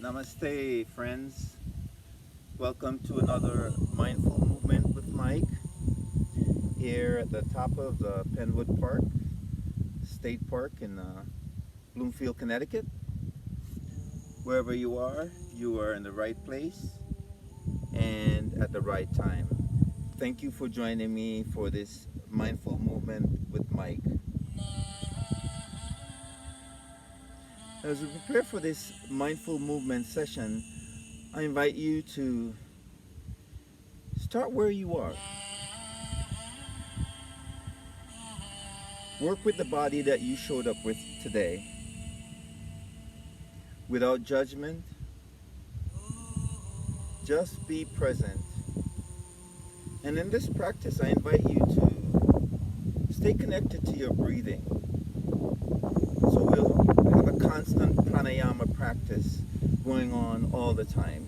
Namaste, friends. Welcome to another Mindful Movement with Mike here at the top of the Penwood Park State Park in Bloomfield, Connecticut. Wherever you are in the right place and at the right time. Thank you for joining me for this Mindful Movement with Mike. As we prepare for this Mindful Movement session, I invite you to start where you are. Work with the body that you showed up with today without judgment. Just be present. And in this practice, I invite you to stay connected to your breathing. So we'll have a constant pranayama practice going on all the time.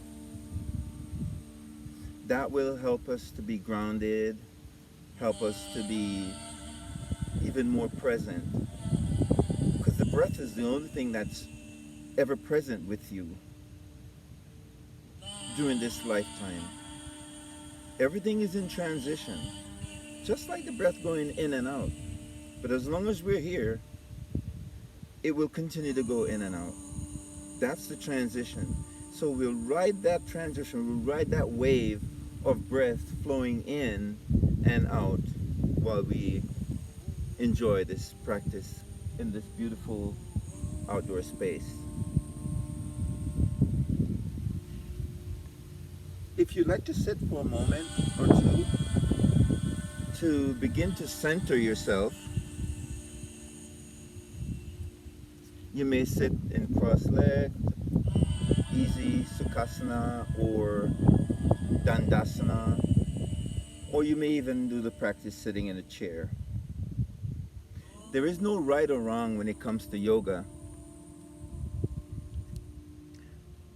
That will help us to be grounded, help us to be even more present. Because the breath is the only thing that's ever present with you during this lifetime. Everything is in transition, just like the breath going in and out. But as long as we're here, it will continue to go in and out. That's the transition. So we'll ride that transition, we'll ride that wave of breath flowing in and out while we enjoy this practice in this beautiful outdoor space. If you'd like to sit for a moment or two to begin to center yourself, you may sit in cross-legged, easy Sukhasana or Dandasana, or you may even do the practice sitting in a chair. There is no right or wrong when it comes to yoga.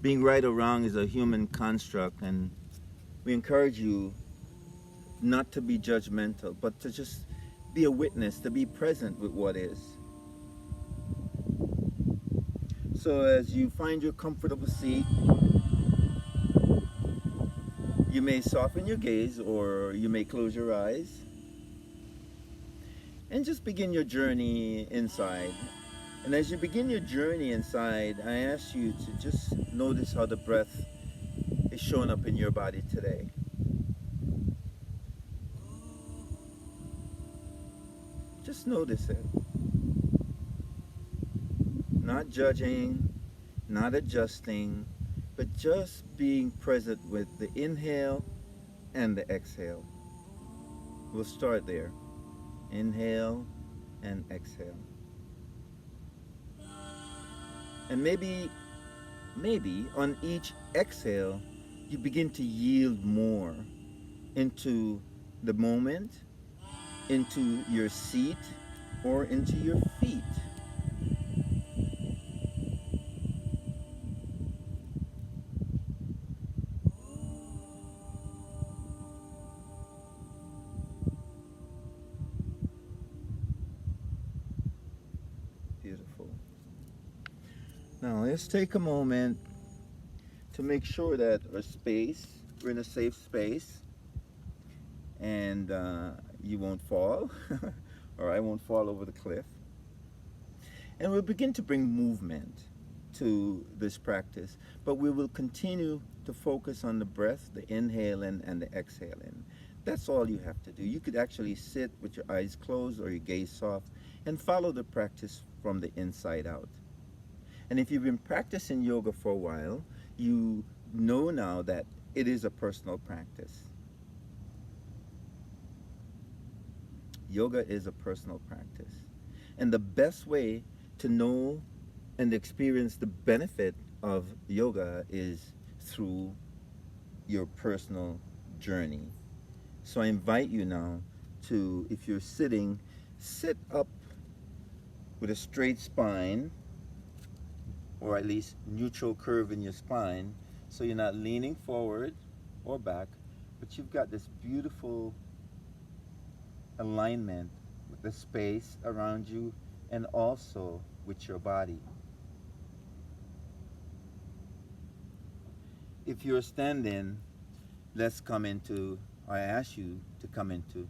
Being right or wrong is a human construct, and we encourage you not to be judgmental, but to just be a witness, to be present with what is. So as you find your comfortable seat, you may soften your gaze or you may close your eyes and just begin your journey inside. And as you begin your journey inside, I ask you to just notice how the breath is showing up in your body today. Just notice it. Not judging, not adjusting, but just being present with the inhale and the exhale. We'll start there. Inhale and exhale. And maybe on each exhale, you begin to yield more into the moment, into your seat, or into your feet. Beautiful. Now let's take a moment to make sure that we're in a safe space, and you won't fall, or I won't fall over the cliff. And we'll begin to bring movement to this practice, but we will continue to focus on the breath, the inhaling and the exhaling. That's all you have to do. You could actually sit with your eyes closed or your gaze soft and follow the practice from the inside out. And if you've been practicing yoga for a while, you know now that it is a personal practice. Yoga is a personal practice. And the best way to know and experience the benefit of yoga is through your personal journey. So I invite you now to, if you're sitting, sit up with a straight spine, or at least neutral curve in your spine, so you're not leaning forward or back, but you've got this beautiful alignment with the space around you and also with your body. If you're standing, let's come into, I ask you to come into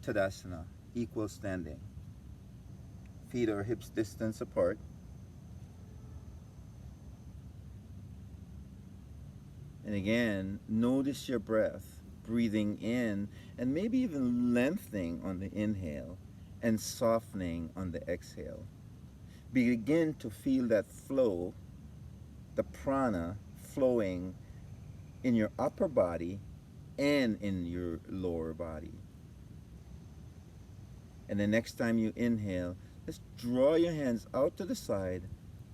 Tadasana, equal standing. Feet are hips distance apart. And again, notice your breath, breathing in and maybe even lengthening on the inhale and softening on the exhale. Begin to feel that flow, the prana flowing in your upper body and in your lower body. And the next time you inhale, just draw your hands out to the side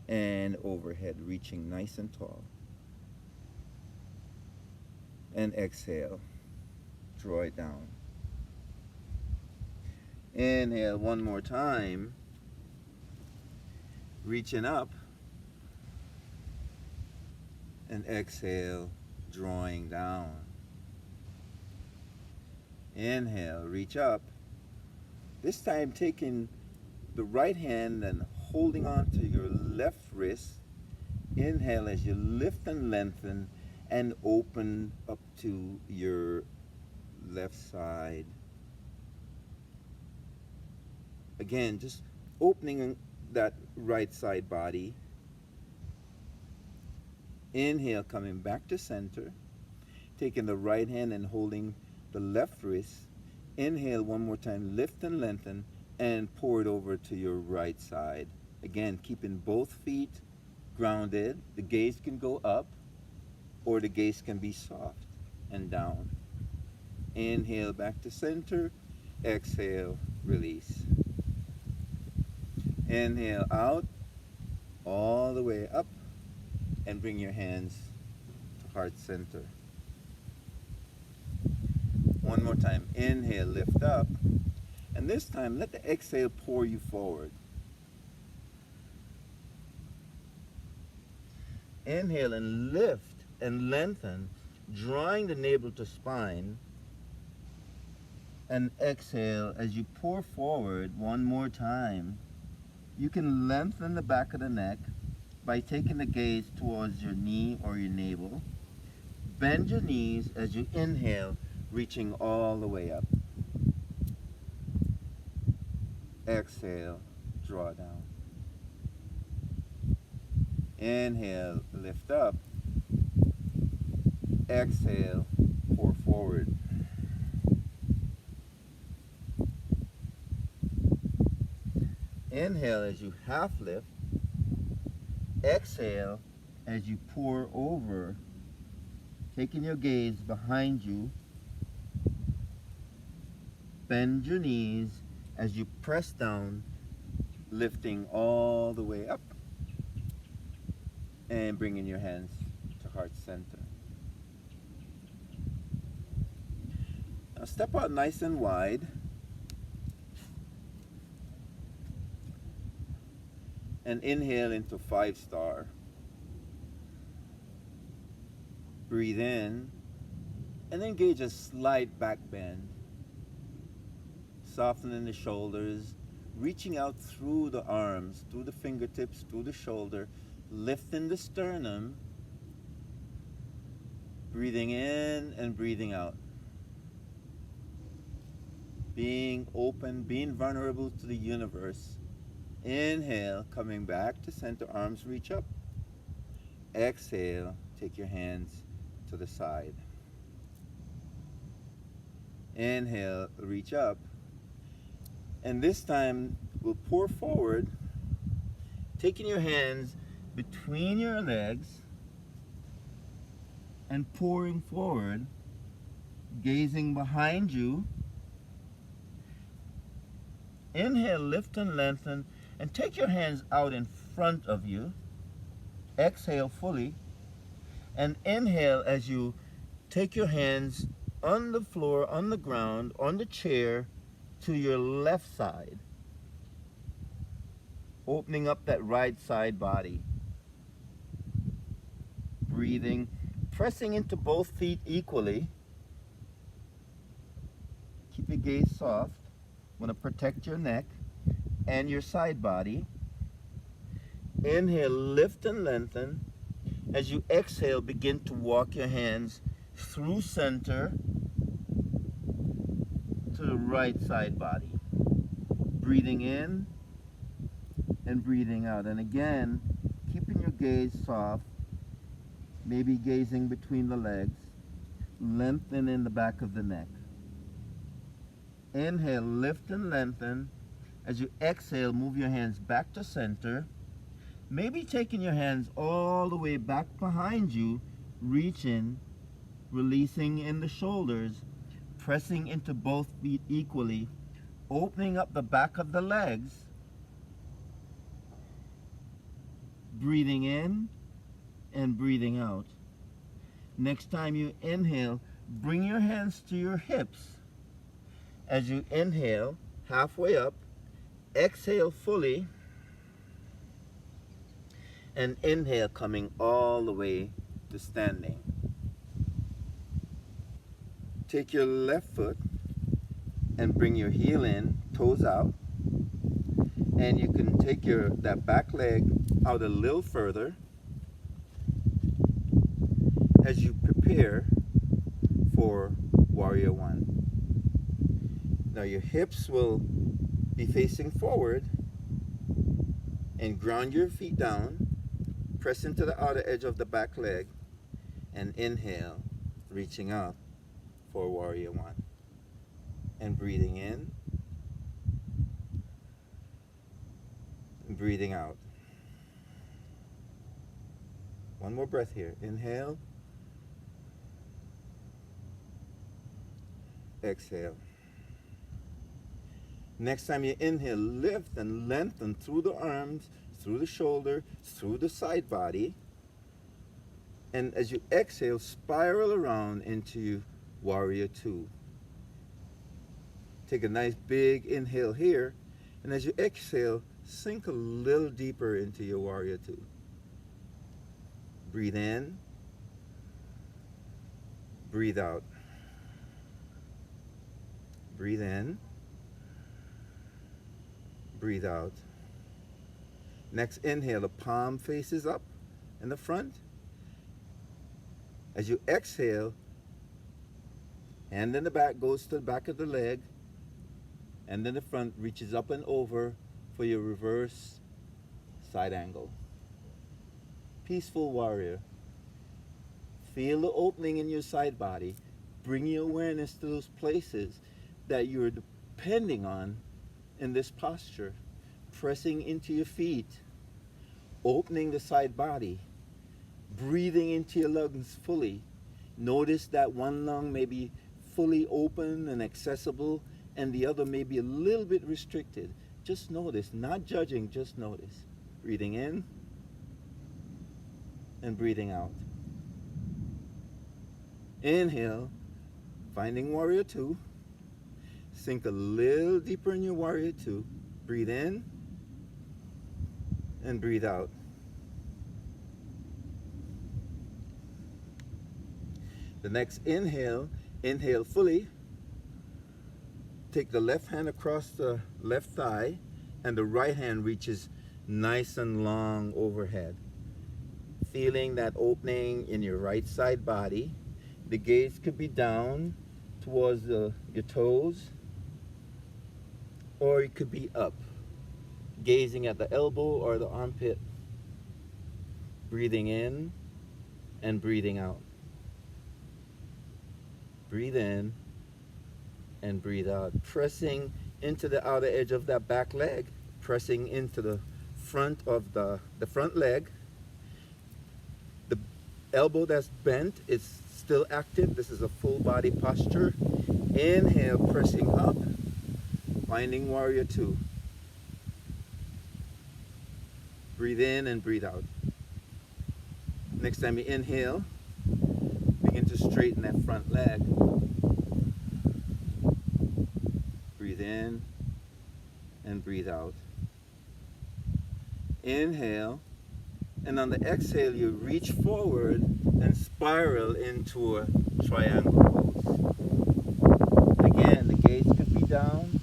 and overhead, reaching nice and tall. And exhale, draw it down. Inhale one more time, reaching up. And exhale, drawing down. Inhale, reach up. This time taking the right hand and holding on to your left wrist. Inhale as you lift and lengthen and open up to your left side. Again, just opening that right side body. Inhale, coming back to center. Taking the right hand and holding the left wrist. Inhale one more time, lift and lengthen, and pour it over to your right side. Again, keeping both feet grounded. The gaze can go up, or the gaze can be soft and down. Inhale back to center. Exhale, release. Inhale out, all the way up, and bring your hands to heart center. One more time. Inhale, lift up. And this time, let the exhale pour you forward. Inhale and lift and lengthen, drawing the navel to spine. And exhale as you pour forward one more time. You can lengthen the back of the neck by taking the gaze towards your knee or your navel. Bend your knees as you inhale, reaching all the way up. Exhale, draw down. Inhale, lift up. Exhale, pour forward. Inhale as you half lift. Exhale as you pour over, taking your gaze behind you. Bend your knees as you press down, lifting all the way up and bringing your hands to heart center. Now step out nice and wide. And inhale into 5-star. Breathe in and engage a slight back bend. Softening the shoulders, reaching out through the arms, through the fingertips, through the shoulder, lifting the sternum. Breathing in and breathing out. Being open, being vulnerable to the universe. Inhale, coming back to center, arms reach up. Exhale, take your hands to the side. Inhale, reach up. And this time, we'll pour forward, taking your hands between your legs and pouring forward, gazing behind you. Inhale, lift and lengthen, and take your hands out in front of you. Exhale fully. And inhale as you take your hands on the floor, on the ground, on the chair, to your left side. Opening up that right side body. Breathing, pressing into both feet equally. Keep your gaze soft. Want to protect your neck and your side body. Inhale, lift and lengthen. As you exhale, begin to walk your hands through center to the right side body. Breathing in and breathing out. And again, keeping your gaze soft, maybe gazing between the legs, lengthen in the back of the neck. Inhale, lift and lengthen. As you exhale, move your hands back to center. Maybe taking your hands all the way back behind you, reaching, releasing in the shoulders, pressing into both feet equally, opening up the back of the legs, breathing in and breathing out. Next time you inhale, bring your hands to your hips. As you inhale, halfway up, exhale fully, and inhale coming all the way to standing. Take your left foot and bring your heel in, toes out, and you can take that back leg out a little further as you prepare for Warrior One. Now your hips will be facing forward, and ground your feet down, press into the outer edge of the back leg, and inhale, reaching up for Warrior One. And breathing in, and breathing out. One more breath here. Inhale, exhale. Next time you inhale, lift and lengthen through the arms, through the shoulder, through the side body. And as you exhale, spiral around into Warrior Two. Take a nice big inhale here, and as you exhale, sink a little deeper into your Warrior Two. Breathe in, breathe out. Breathe in, breathe out. Next inhale, the palm faces up in the front. As you exhale, hand in the back goes to the back of the leg, and then the front reaches up and over for your reverse side angle. Peaceful warrior. Feel the opening in your side body. Bring your awareness to those places that you're depending on in this posture. Pressing into your feet, opening the side body, breathing into your lungs fully. Notice that one lung may be fully open and accessible, and the other may be a little bit restricted. Just notice, not judging, just notice. Breathing in and breathing out. Inhale, finding Warrior Two. Sink a little deeper in your Warrior Two. Breathe in and breathe out. The next inhale, inhale fully. Take the left hand across the left thigh, and the right hand reaches nice and long overhead. Feeling that opening in your right side body. The gaze could be down towards your toes, or it could be up, gazing at the elbow or the armpit. Breathing in and breathing out. Breathe in and breathe out. Pressing into the outer edge of that back leg, pressing into the front of the front leg. The elbow that's bent is still active. This is a full body posture. Inhale, pressing up, finding Warrior Two. Breathe in and breathe out. Next time you inhale, begin to straighten that front leg. Breathe in and breathe out. Inhale, and on the exhale, you reach forward and spiral into a triangle pose. Again, the gaze could be down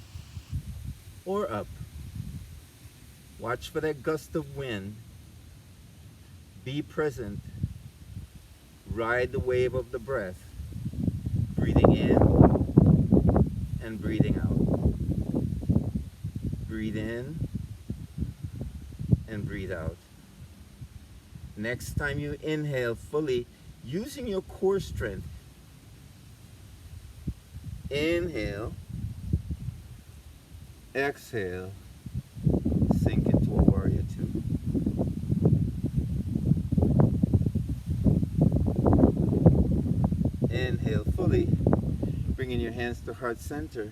or up. Watch for that gust of wind. Be present ride the wave of the breath, breathing in and breathing out. Breathe in and breathe out. Next time you inhale fully, using your core strength, inhale, exhale, sink into a warrior two. Inhale fully, bringing your hands to heart center.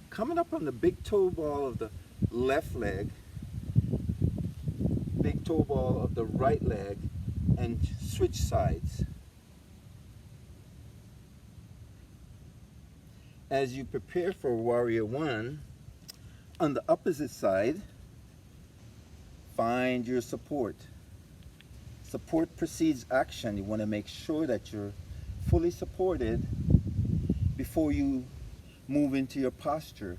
Coming up on the big toe ball of the left leg, big toe ball of the right leg, and switch sides. As you prepare for warrior one, on the opposite side, find your support. Support precedes action. You want to make sure that you're fully supported before you move into your posture.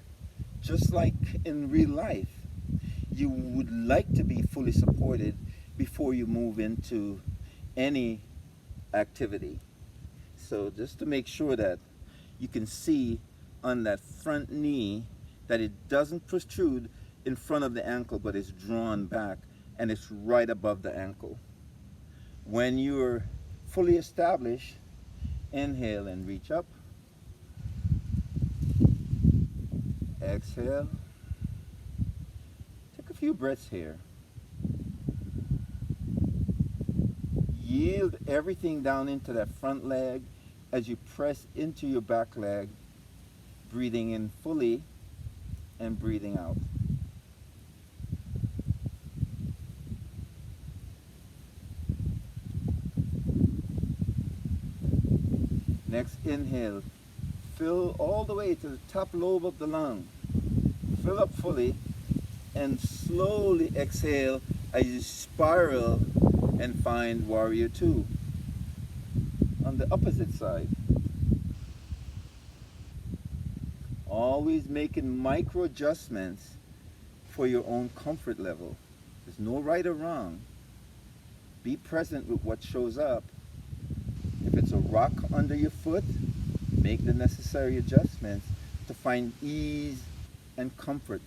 Just like in real life, you would like to be fully supported before you move into any activity. So just to make sure that you can see on that front knee that it doesn't protrude in front of the ankle, but it's drawn back and it's right above the ankle. When you're fully established, inhale and reach up. Exhale. Take a few breaths here. Yield everything down into that front leg as you press into your back leg, breathing in fully and breathing out. Next, inhale. Fill all the way to the top lobe of the lung. Fill up fully and slowly exhale as you spiral and find warrior two. On the opposite side. Always making micro adjustments for your own comfort level. There's no right or wrong. Be present with what shows up. If it's a rock under your foot, make the necessary adjustments to find ease and comfort.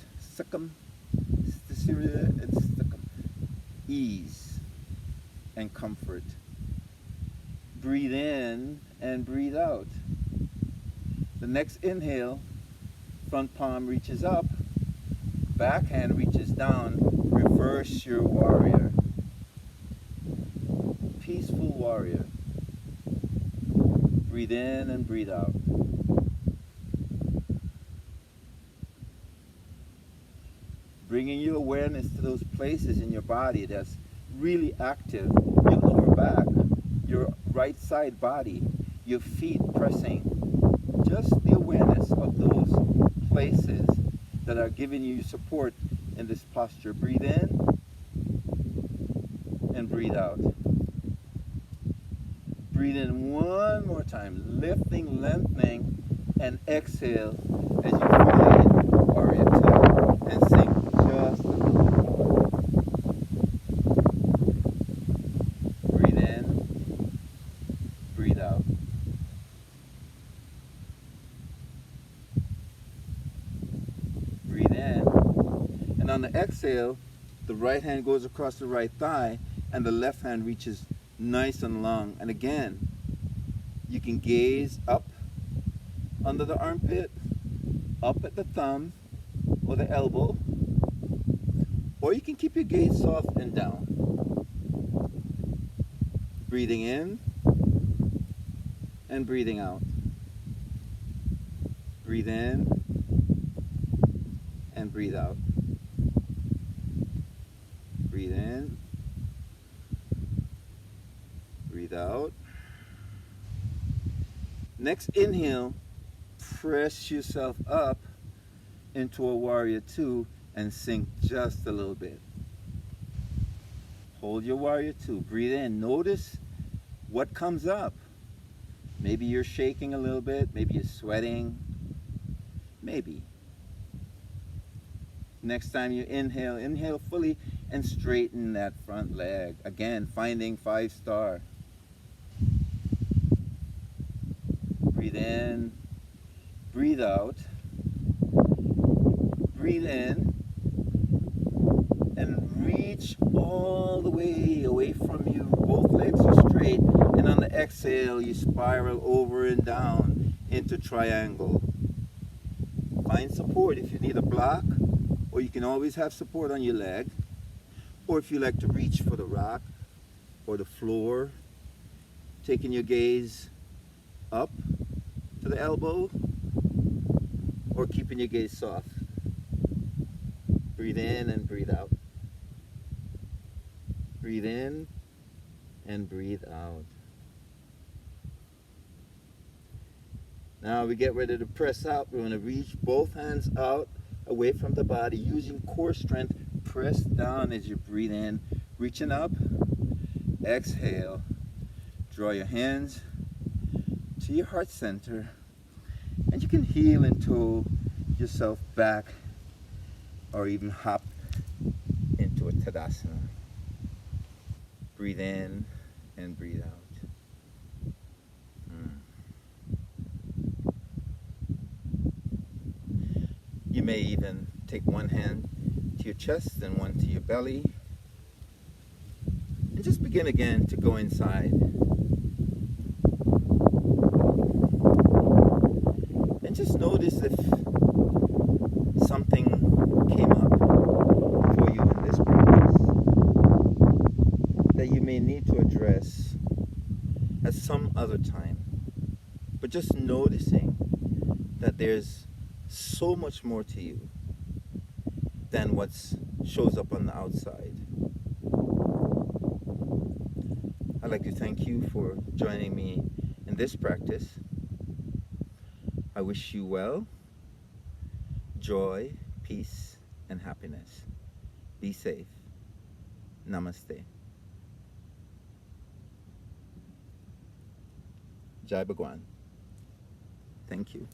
Ease and comfort. Breathe in and breathe out. The next inhale, front palm reaches up, back hand reaches down, reverse your warrior. Peaceful warrior. Breathe in and breathe out. Bringing your awareness to those places in your body that's really active. Your lower back, your right side body, your feet pressing. Just the awareness of those places that are giving you support in this posture. Breathe in and breathe out. Breathe in one more time, lifting, lengthening, and exhale as you find warrior two and sink just a little more. Breathe in, breathe out. Breathe in, and on the exhale, the right hand goes across the right thigh and the left hand reaches nice and long. And again, you can gaze up under the armpit, up at the thumb or the elbow, or you can keep your gaze soft and down. Breathing in and breathing out. Breathe in and breathe out. Breathe in, breathe out. Next inhale, press yourself up into a warrior two and sink just a little bit. Hold your warrior two. Breathe in. Notice what comes up. Maybe you're shaking a little bit. Maybe you're sweating. Maybe. Next time you inhale, inhale fully and straighten that front leg. Again, finding 5-star. in, breathe out, breathe in, and reach all the way away from you. Both legs are straight, and on the exhale, you spiral over and down into triangle. Find support if you need a block, or you can always have support on your leg, or if you like to reach for the rock or the floor, taking your gaze up to the elbow, or keeping your gaze soft. Breathe in and breathe out. Breathe in and breathe out. Now we get ready to press out. We're going to reach both hands out away from the body using core strength. Press down as you breathe in, reaching up. Exhale. Draw your hands to your heart center, and you can heel and toe yourself back or even hop into a Tadasana. Breathe in and breathe out. You may even take one hand to your chest and one to your belly, and just begin again to go inside. And just notice if something came up for you in this practice that you may need to address at some other time. But just noticing that there's so much more to you than what shows up on the outside. I'd like to thank you for joining me in this practice. I wish you well, joy, peace, and happiness. Be safe. Namaste. Jai Bhagwan. Thank you.